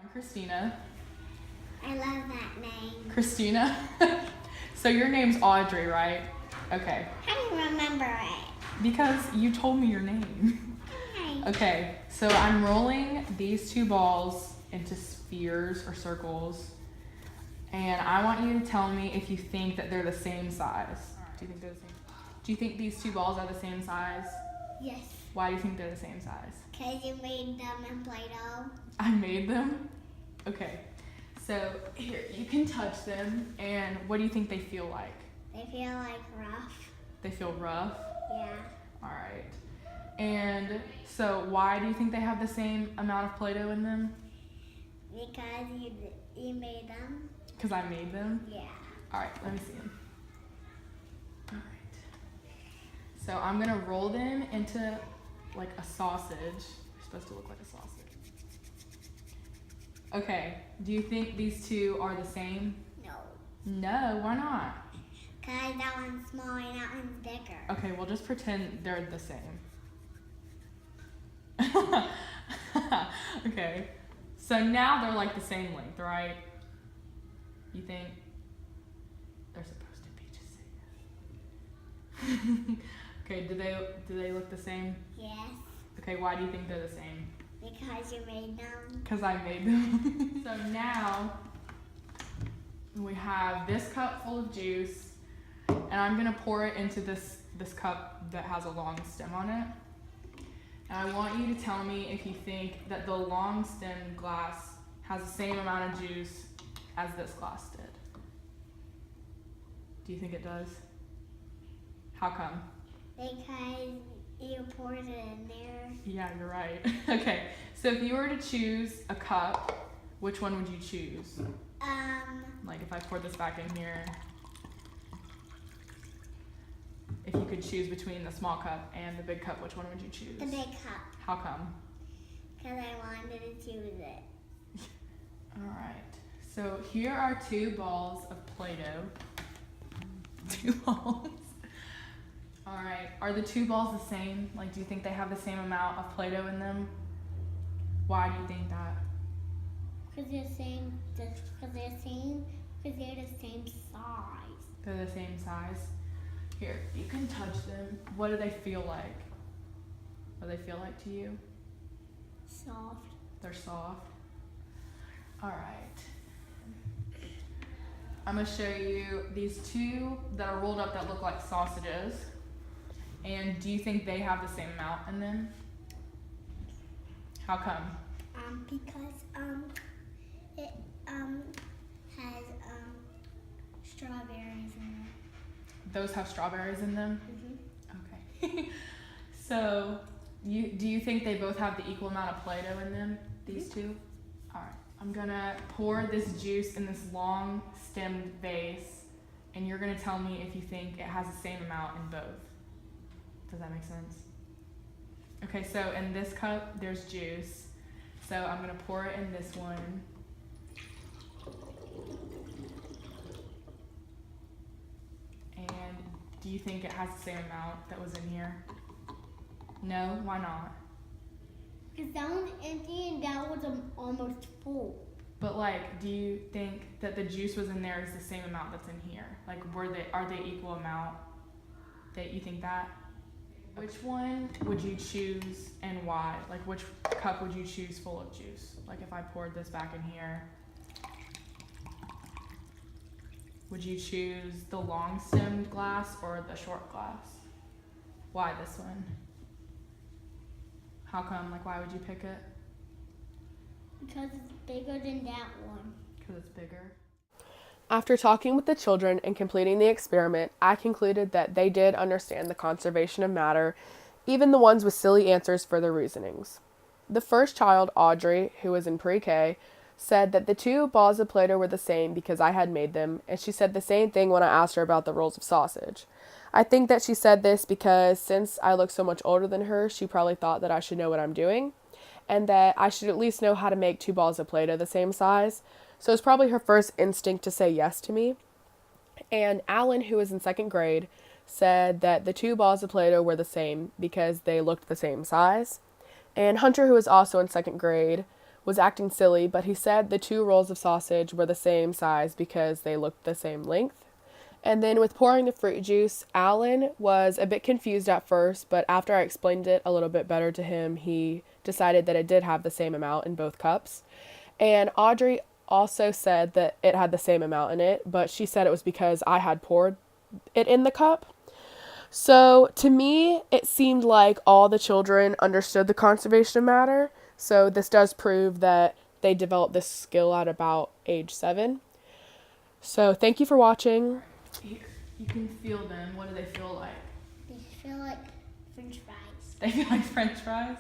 I'm Christina. I love that name. Christina? So your name's Audrey, right? Okay. How do you remember it? Because you told me your name. Hi. Okay, so I'm rolling these two balls into spheres or circles. And I want you to tell me if you think that they're the same size. Do you think they're the same? Do you think these two balls are the same size? Yes. Why do you think they're the same size? Because you made them in Play-Doh. I made them? Okay. So here, you can touch them, and what do you think they feel like? They feel like rough. They feel rough? Yeah. Alright. And so why do you think they have the same amount of Play-Doh in them? Because you made them. Because I made them? Yeah. Alright, let me see them. Alright. So I'm going to roll them into like a sausage. They're supposed to look like a sausage. Okay, do you think these two are the same? No. No, why not? Because that one's small and that one's bigger. Okay, we'll just pretend they're the same. Okay, so now they're like the same length, right? You think they're supposed to be just same? Okay, do they look the same? Yes. Okay, why do you think they're the same? Because you made them. Because I made them. So now we have this cup full of juice, and I'm gonna pour it into this cup that has a long stem on it. And I want you to tell me if you think that the long stem glass has the same amount of juice as this glass did. Do you think it does? How come? Because you poured it in there. Yeah, you're right. Okay, so if you were to choose a cup, which one would you choose? Like if I poured this back in here, if you could choose between the small cup and the big cup, which one would you choose? The big cup. How come? Because I wanted to choose it. Alright, so here are two balls of Play-Doh. Two balls. Alright, are the two balls the same? Like, do you think they have the same amount of Play-Doh in them? Why do you think that? Because they're the same size. They're the same size? Here, you can touch them. What do they feel like? What do they feel like to you? Soft. They're soft. Alright. I'm going to show you these two that are rolled up that look like sausages. And do you think they have the same amount in them? How come? Because it has strawberries in it. Those have strawberries in them? Mhm. Okay. So, do you think they both have the equal amount of Play-Doh in them, these two? Alright, I'm gonna pour this juice in this long stemmed vase, and you're gonna tell me if you think it has the same amount in both. Does that make sense? Okay, so in this cup, there's juice. So I'm gonna pour it in this one. And do you think it has the same amount that was in here? No? Why not? Because that one's empty and that one's almost full. But like, do you think that the juice was in there is the same amount that's in here? Like, are they equal amount? That you think that? Which one would you choose and why? Like, which cup would you choose full of juice? Like, if I poured this back in here, would you choose the long stemmed glass or the short glass? Why this one? How come? Like, why would you pick it? Because it's bigger than that one. Because it's bigger. After talking with the children and completing the experiment, I concluded that they did understand the conservation of matter, even the ones with silly answers for their reasonings. The first child, Audrey, who was in pre-K, said that the two balls of Play-Doh were the same because I had made them, and she said the same thing when I asked her about the rolls of sausage. I think that she said this because since I look so much older than her, she probably thought that I should know what I'm doing, and that I should at least know how to make two balls of Play-Doh the same size. So it's probably her first instinct to say yes to me. And Alan, who was in second grade, said that the two balls of Play-Doh were the same because they looked the same size. And Hunter, who was also in second grade, was acting silly, but he said the 2 rolls of sausage were the same size because they looked the same length. And then with pouring the fruit juice, Alan was a bit confused at first, but after I explained it a little bit better to him, he decided that it did have the same amount in both cups. And Audrey also said that it had the same amount in it, but she said it was because I had poured it in the cup. So to me, it seemed like all the children understood the conservation of matter. So this does prove that they developed this skill at about age 7. So thank you for watching. Here, you can feel them. What do they feel like? They feel like French fries. They feel like French fries.